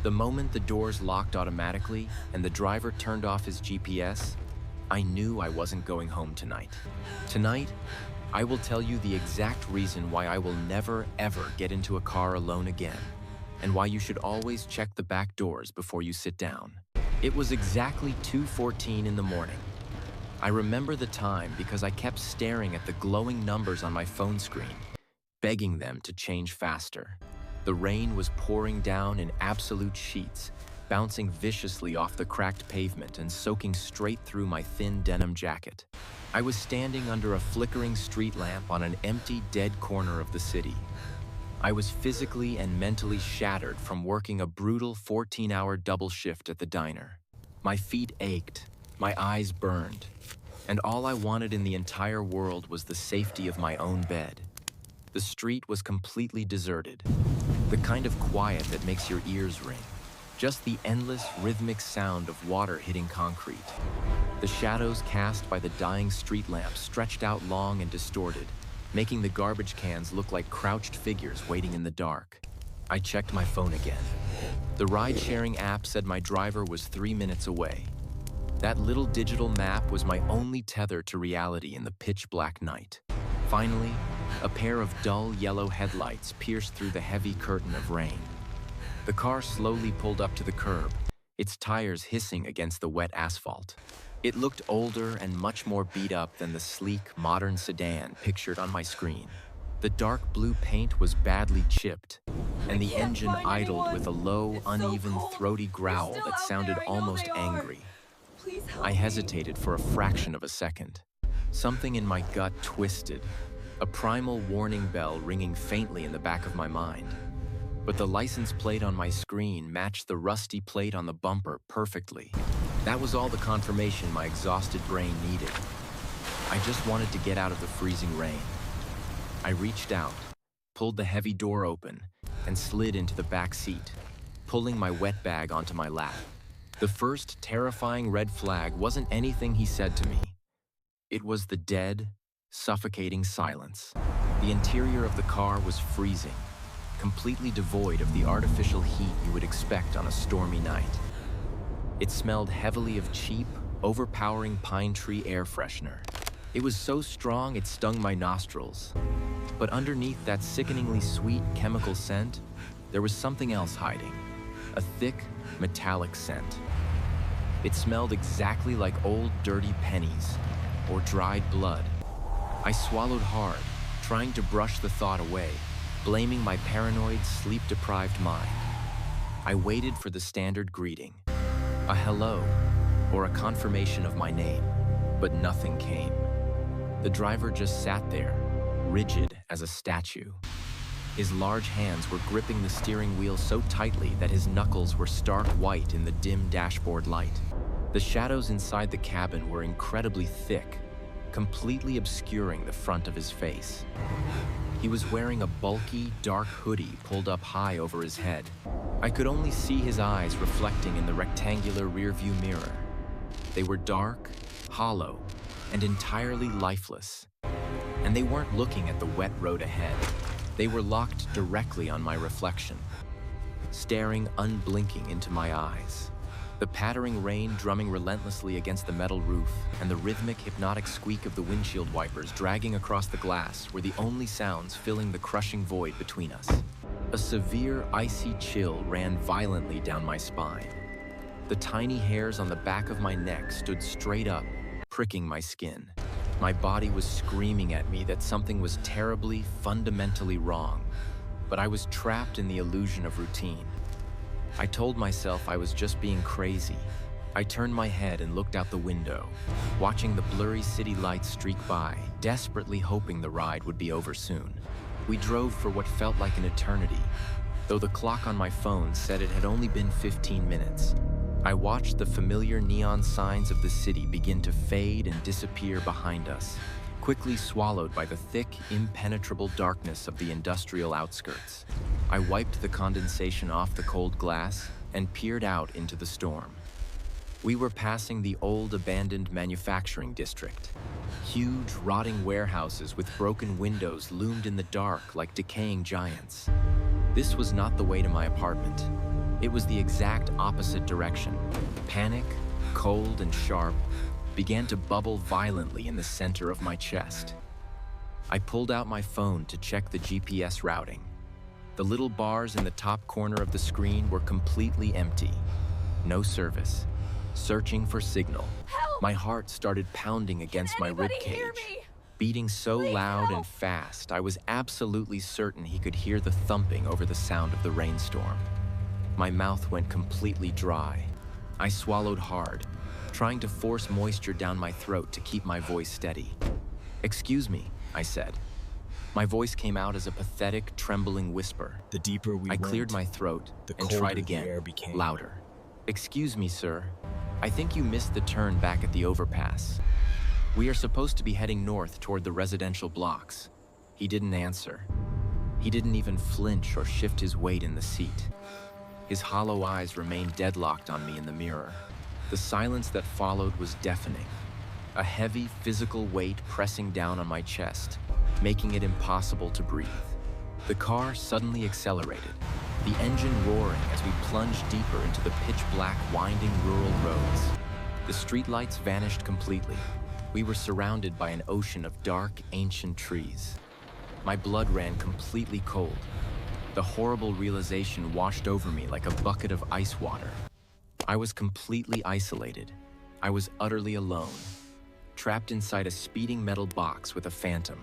The moment the doors locked automatically and the driver turned off his GPS, I knew I wasn't going home tonight. Tonight, I will tell you the exact reason why I will never, ever get into a car alone again, and why you should always check the back doors before you sit down. It was exactly 2:14 in the morning. I remember the time because I kept staring at the glowing numbers on my phone screen, begging them to change faster. The rain was pouring down in absolute sheets, bouncing viciously off the cracked pavement and soaking straight through my thin denim jacket. I was standing under a flickering street lamp on an empty, dead corner of the city. I was physically and mentally shattered from working a brutal 14-hour double shift at the diner. My feet ached, my eyes burned, and all I wanted in the entire world was the safety of my own bed. The street was completely deserted, the kind of quiet that makes your ears ring. Just the endless, rhythmic sound of water hitting concrete. The shadows cast by the dying street lamps stretched out long and distorted, making the garbage cans look like crouched figures waiting in the dark. I checked my phone again. The ride-sharing app said my driver was 3 minutes away. That little digital map was my only tether to reality in the pitch-black night. Finally, a pair of dull yellow headlights pierced through the heavy curtain of rain. The car slowly pulled up to the curb, its tires hissing against the wet asphalt. It looked older and much more beat up than the sleek, modern sedan pictured on my screen. The dark blue paint was badly chipped, and the engine idled with a low, uneven, throaty growl that sounded almost angry. I hesitated for a fraction of a second. Something in my gut twisted, a primal warning bell ringing faintly in the back of my mind. But the license plate on my screen matched the rusty plate on the bumper perfectly. That was all the confirmation my exhausted brain needed. I just wanted to get out of the freezing rain. I reached out, pulled the heavy door open, and slid into the back seat, pulling my wet bag onto my lap. The first terrifying red flag wasn't anything he said to me. It was the dead, suffocating silence. The interior of the car was freezing, completely devoid of the artificial heat you would expect on a stormy night. It smelled heavily of cheap, overpowering pine tree air freshener. It was so strong it stung my nostrils. But underneath that sickeningly sweet chemical scent, there was something else hiding. A thick, metallic scent. It smelled exactly like old dirty pennies or dried blood. I swallowed hard, trying to brush the thought away, blaming my paranoid, sleep-deprived mind. I waited for the standard greeting, a hello, or a confirmation of my name, but nothing came. The driver just sat there, rigid as a statue. His large hands were gripping the steering wheel so tightly that his knuckles were stark white in the dim dashboard light. The shadows inside the cabin were incredibly thick, completely obscuring the front of his face. He was wearing a bulky, dark hoodie pulled up high over his head. I could only see his eyes reflecting in the rectangular rearview mirror. They were dark, hollow, and entirely lifeless. And they weren't looking at the wet road ahead. They were locked directly on my reflection, staring unblinking into my eyes. The pattering rain drumming relentlessly against the metal roof and the rhythmic, hypnotic squeak of the windshield wipers dragging across the glass were the only sounds filling the crushing void between us. A severe, icy chill ran violently down my spine. The tiny hairs on the back of my neck stood straight up, pricking my skin. My body was screaming at me that something was terribly, fundamentally wrong, but I was trapped in the illusion of routine. I told myself I was just being crazy. I turned my head and looked out the window, watching the blurry city lights streak by, desperately hoping the ride would be over soon. We drove for what felt like an eternity, though the clock on my phone said it had only been 15 minutes. I watched the familiar neon signs of the city begin to fade and disappear behind us, quickly swallowed by the thick, impenetrable darkness of the industrial outskirts. I wiped the condensation off the cold glass and peered out into the storm. We were passing the old abandoned manufacturing district. Huge, rotting warehouses with broken windows loomed in the dark like decaying giants. This was not the way to my apartment. It was the exact opposite direction. Panic, cold and sharp, began to bubble violently in the center of my chest. I pulled out my phone to check the GPS routing. The little bars in the top corner of the screen were completely empty. No service. Searching for signal. Help! My heart started pounding against my ribcage, beating so Please loud help! and fast I was absolutely certain he could hear the thumping over the sound of the rainstorm. My mouth went completely dry. I swallowed hard, trying to force moisture down my throat to keep my voice steady. "Excuse me," I said. My voice came out as a pathetic, trembling whisper. The deeper we I went, cleared my throat the and colder tried the again, air became. louder. "Excuse me, sir. I think you missed the turn back at the overpass. We are supposed to be heading north toward the residential blocks." He didn't answer. He didn't even flinch or shift his weight in the seat. His hollow eyes remained deadlocked on me in the mirror. The silence that followed was deafening. A heavy physical weight pressing down on my chest, making it impossible to breathe. The car suddenly accelerated, the engine roaring as we plunged deeper into the pitch-black, winding rural roads. The streetlights vanished completely. We were surrounded by an ocean of dark, ancient trees. My blood ran completely cold. The horrible realization washed over me like a bucket of ice water. I was completely isolated. I was utterly alone, trapped inside a speeding metal box with a phantom.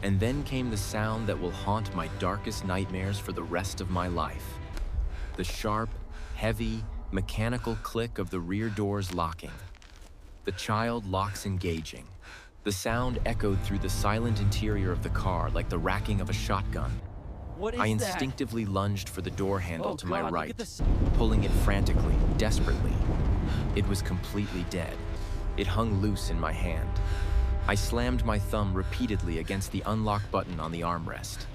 And then came the sound that will haunt my darkest nightmares for the rest of my life. The sharp, heavy, mechanical click of the rear doors locking. The child locks engaging. The sound echoed through the silent interior of the car like the racking of a shotgun. What is I that? instinctively lunged for the door handle Oh, to my God, look right, at this. pulling it frantically, desperately. It was completely dead. It hung loose in my hand. I slammed my thumb repeatedly against the unlock button on the armrest.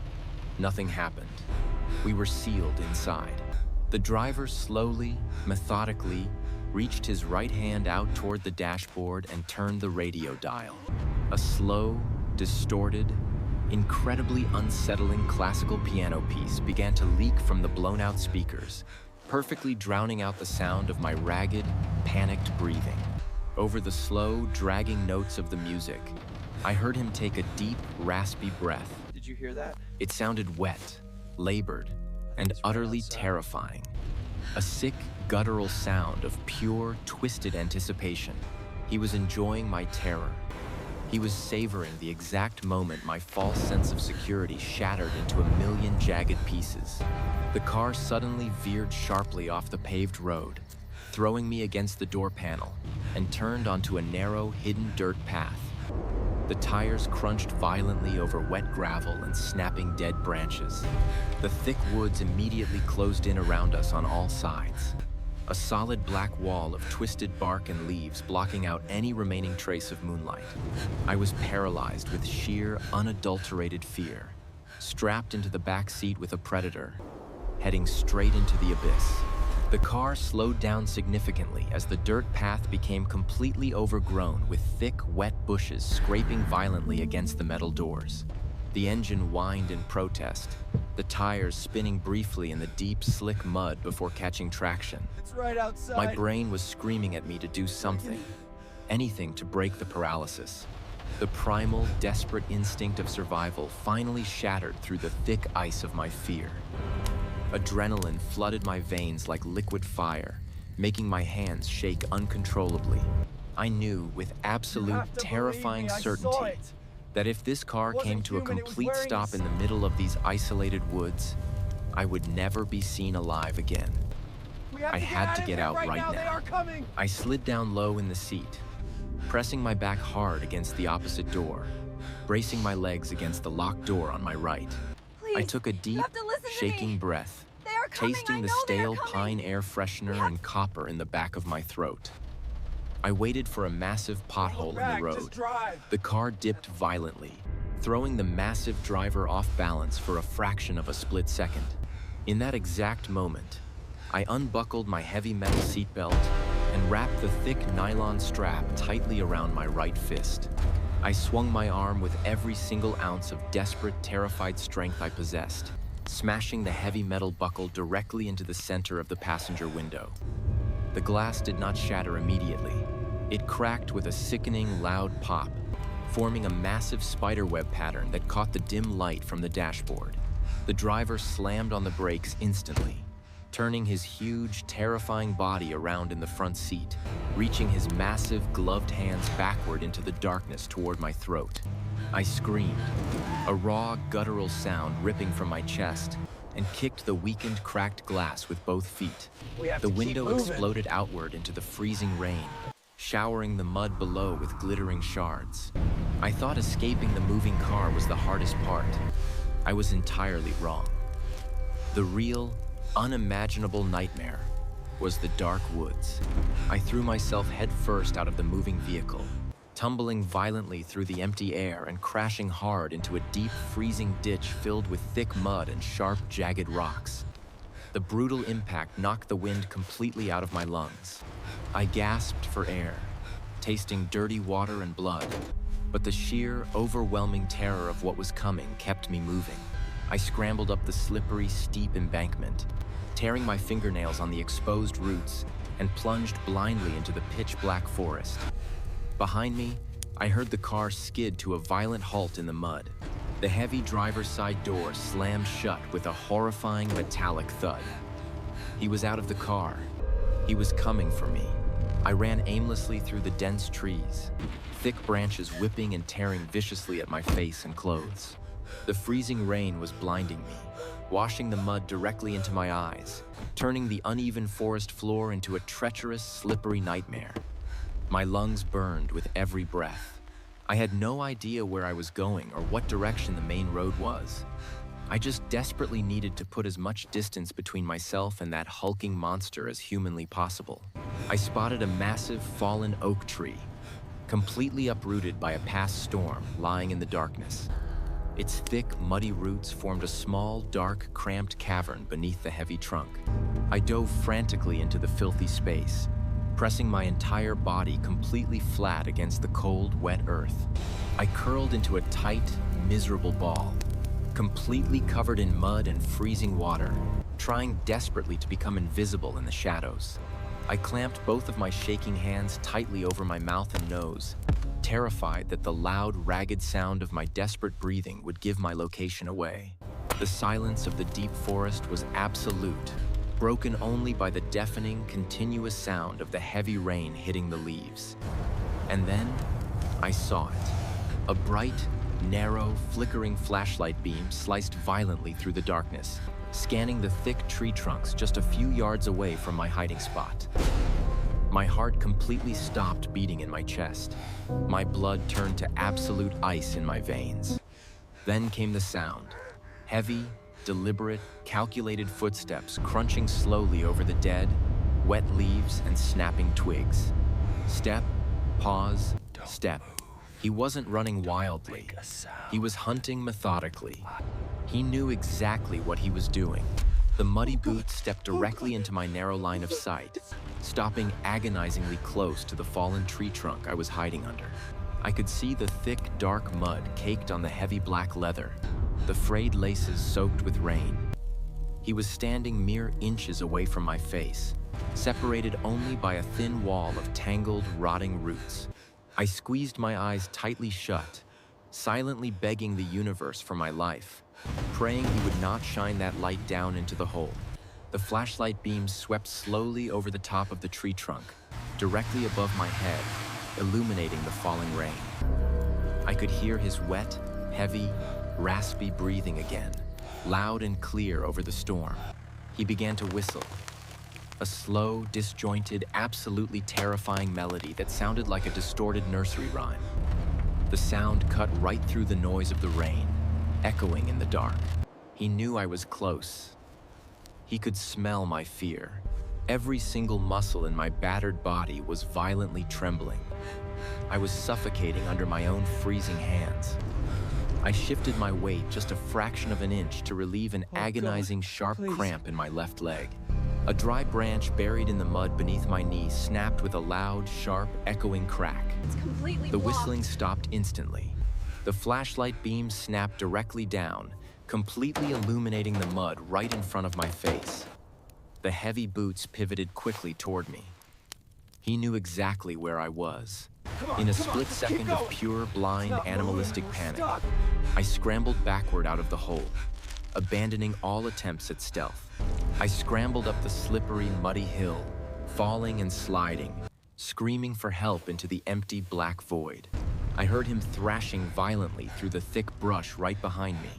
Nothing happened. We were sealed inside. The driver slowly, methodically, reached his right hand out toward the dashboard and turned the radio dial. A slow, distorted, incredibly unsettling classical piano piece began to leak from the blown-out speakers, perfectly drowning out the sound of my ragged, panicked breathing. Over the slow, dragging notes of the music, I heard him take a deep, raspy breath. Did you hear that? It sounded wet, labored, and It's right utterly outside. terrifying. A sick, guttural sound of pure, twisted anticipation. He was enjoying my terror. He was savoring the exact moment my false sense of security shattered into a million jagged pieces. The car suddenly veered sharply off the paved road, throwing me against the door panel, and turned onto a narrow, hidden dirt path. The tires crunched violently over wet gravel and snapping dead branches. The thick woods immediately closed in around us on all sides. A solid black wall of twisted bark and leaves blocking out any remaining trace of moonlight. I was paralyzed with sheer, unadulterated fear, strapped into the back seat with a predator, heading straight into the abyss. The car slowed down significantly as the dirt path became completely overgrown with thick, wet bushes scraping violently against the metal doors. The engine whined in protest, the tires spinning briefly in the deep, slick mud before catching traction. It's right outside. My brain was screaming at me to do something, anything to break the paralysis. The primal, desperate instinct of survival finally shattered through the thick ice of my fear. Adrenaline flooded my veins like liquid fire, making my hands shake uncontrollably. I knew with You absolute, have to terrifying believe me, I saw certainty it. that if this car It came wasn't to a human, it was complete wearing stop a in the middle of these isolated woods, I would never be seen alive again. We have I to had to of get here out right now. They now. are coming. I slid down low in the seat, pressing my back hard against the opposite door, bracing my legs against the locked door on my right. Please, I took a you deep, have to listen to shaking me. breath, They are coming. tasting I the know they are stale coming. pine air freshener have- and copper in the back of my throat. I waited for a massive pothole in Back, the road. Just drive. The car dipped violently, throwing the massive driver off balance for a fraction of a split second. In that exact moment, I unbuckled my heavy metal seatbelt and wrapped the thick nylon strap tightly around my right fist. I swung my arm with every single ounce of desperate, terrified strength I possessed, smashing the heavy metal buckle directly into the center of the passenger window. The glass did not shatter immediately. It cracked with a sickening, loud pop, forming a massive spiderweb pattern that caught the dim light from the dashboard. The driver slammed on the brakes instantly, turning his huge, terrifying body around in the front seat, reaching his massive, gloved hands backward into the darkness toward my throat. I screamed, a raw, guttural sound ripping from my chest, and kicked the weakened, cracked glass with both feet. The window exploded outward into the freezing rain, showering the mud below with glittering shards. I thought escaping the moving car was the hardest part. I was entirely wrong. The real, unimaginable nightmare was the dark woods. I threw myself headfirst out of the moving vehicle, tumbling violently through the empty air and crashing hard into a deep, freezing ditch filled with thick mud and sharp, jagged rocks. The brutal impact knocked the wind completely out of my lungs. I gasped for air, tasting dirty water and blood, but the sheer, overwhelming terror of what was coming kept me moving. I scrambled up the slippery, steep embankment, tearing my fingernails on the exposed roots, and plunged blindly into the pitch-black forest. Behind me, I heard the car skid to a violent halt in the mud. The heavy driver's side door slammed shut with a horrifying metallic thud. He was out of the car. He was coming for me. I ran aimlessly through the dense trees, thick branches whipping and tearing viciously at my face and clothes. The freezing rain was blinding me, washing the mud directly into my eyes, turning the uneven forest floor into a treacherous, slippery nightmare. My lungs burned with every breath. I had no idea where I was going or what direction the main road was. I just desperately needed to put as much distance between myself and that hulking monster as humanly possible. I spotted a massive fallen oak tree, completely uprooted by a past storm, lying in the darkness. Its thick, muddy roots formed a small, dark, cramped cavern beneath the heavy trunk. I dove frantically into the filthy space, pressing my entire body completely flat against the cold, wet earth. I curled into a tight, miserable ball, completely covered in mud and freezing water, trying desperately to become invisible in the shadows. I clamped both of my shaking hands tightly over my mouth and nose, terrified that the loud, ragged sound of my desperate breathing would give my location away. The silence of the deep forest was absolute, broken only by the deafening, continuous sound of the heavy rain hitting the leaves. And then, I saw it. A bright, narrow, flickering flashlight beam sliced violently through the darkness, scanning the thick tree trunks just a few yards away from my hiding spot. My heart completely stopped beating in my chest. My blood turned to absolute ice in my veins. Then came the sound. Heavy, deliberate, calculated footsteps crunching slowly over the dead, wet leaves and snapping twigs. Step, pause, step. He wasn't running wildly. He was hunting methodically. He knew exactly what he was doing. The muddy boots stepped directly into my narrow line of sight, stopping agonizingly close to the fallen tree trunk I was hiding under. I could see the thick, dark mud caked on the heavy black leather, the frayed laces soaked with rain. He was standing mere inches away from my face, separated only by a thin wall of tangled, rotting roots. I squeezed my eyes tightly shut, silently begging the universe for my life, praying he would not shine that light down into the hole. The flashlight beams swept slowly over the top of the tree trunk, directly above my head, illuminating the falling rain. I could hear his wet, heavy, raspy breathing again, loud and clear over the storm. He began to whistle, a slow, disjointed, absolutely terrifying melody that sounded like a distorted nursery rhyme. The sound cut right through the noise of the rain, echoing in the dark. He knew I was close. He could smell my fear. Every single muscle in my battered body was violently trembling. I was suffocating under my own freezing hands. I shifted my weight just a fraction of an inch to relieve an agonizing, sharp cramp in my left leg. A dry branch buried in the mud beneath my knee snapped with a loud, sharp, echoing crack. It's completely The blocked. whistling stopped instantly. The flashlight beam snapped directly down, completely illuminating the mud right in front of my face. The heavy boots pivoted quickly toward me. He knew exactly where I was. In a split second of pure, blind, animalistic panic, I scrambled backward out of the hole, abandoning all attempts at stealth. I scrambled up the slippery, muddy hill, falling and sliding, screaming for help into the empty black void. I heard him thrashing violently through the thick brush right behind me,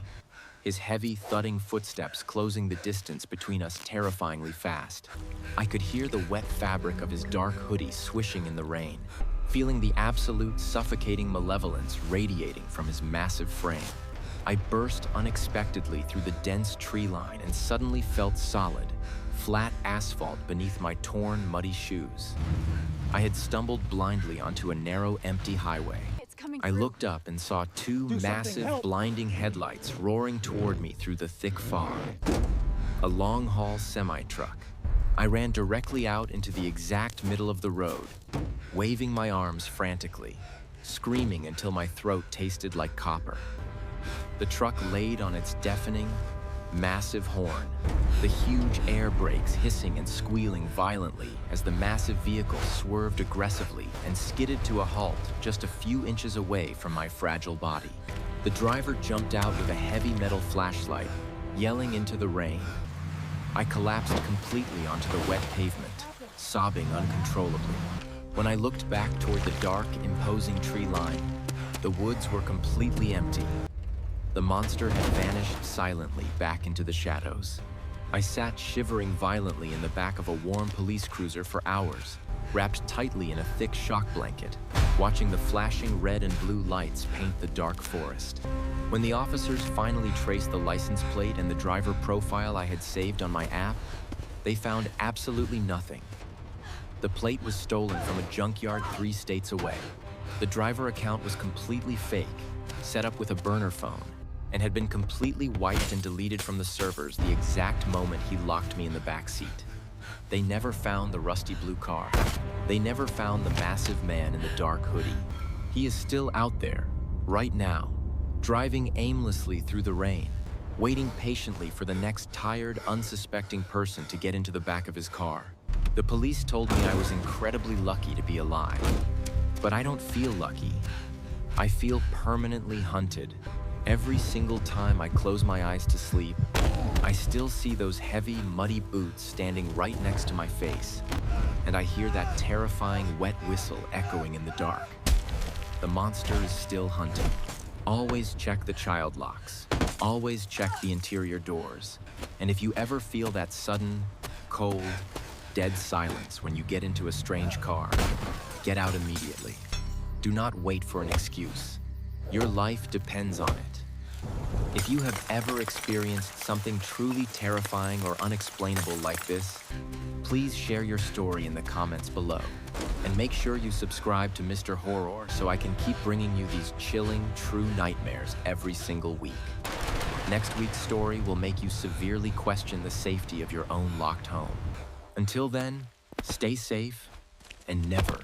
his heavy, thudding footsteps closing the distance between us terrifyingly fast. I could hear the wet fabric of his dark hoodie swishing in the rain, feeling the absolute suffocating malevolence radiating from his massive frame. I burst unexpectedly through the dense tree line and suddenly felt solid, flat asphalt beneath my torn, muddy shoes. I had stumbled blindly onto a narrow, empty highway. I looked up and saw two massive, blinding headlights roaring toward me through the thick fog. A long-haul semi-truck. I ran directly out into the exact middle of the road, waving my arms frantically, screaming until my throat tasted like copper. The truck laid on its deafening, massive horn, the huge air brakes hissing and squealing violently as the massive vehicle swerved aggressively and skidded to a halt just a few inches away from my fragile body. The driver jumped out with a heavy metal flashlight, yelling into the rain. I collapsed completely onto the wet pavement, sobbing uncontrollably. When I looked back toward the dark, imposing tree line, the woods were completely empty. The monster had vanished silently back into the shadows. I sat shivering violently in the back of a warm police cruiser for hours, wrapped tightly in a thick shock blanket, watching the flashing red and blue lights paint the dark forest. When the officers finally traced the license plate and the driver profile I had saved on my app, they found absolutely nothing. The plate was stolen from a junkyard 3 states away. The driver account was completely fake, set up with a burner phone, and had been completely wiped and deleted from the servers the exact moment he locked me in the backseat. They never found the rusty blue car. They never found the massive man in the dark hoodie. He is still out there, right now, driving aimlessly through the rain, waiting patiently for the next tired, unsuspecting person to get into the back of his car. The police told me I was incredibly lucky to be alive. But I don't feel lucky. I feel permanently hunted. Every single time I close my eyes to sleep, I still see those heavy, muddy boots standing right next to my face, and I hear that terrifying wet whistle echoing in the dark. The monster is still hunting. Always check the child locks. Always check the interior doors. And if you ever feel that sudden, cold, dead silence when you get into a strange car, get out immediately. Do not wait for an excuse. Your life depends on it. If you have ever experienced something truly terrifying or unexplainable like this, please share your story in the comments below. And make sure you subscribe to Mr. Horror so I can keep bringing you these chilling, true nightmares every single week. Next week's story will make you severely question the safety of your own locked home. Until then, stay safe and never,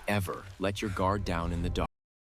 ever let your guard down in the dark.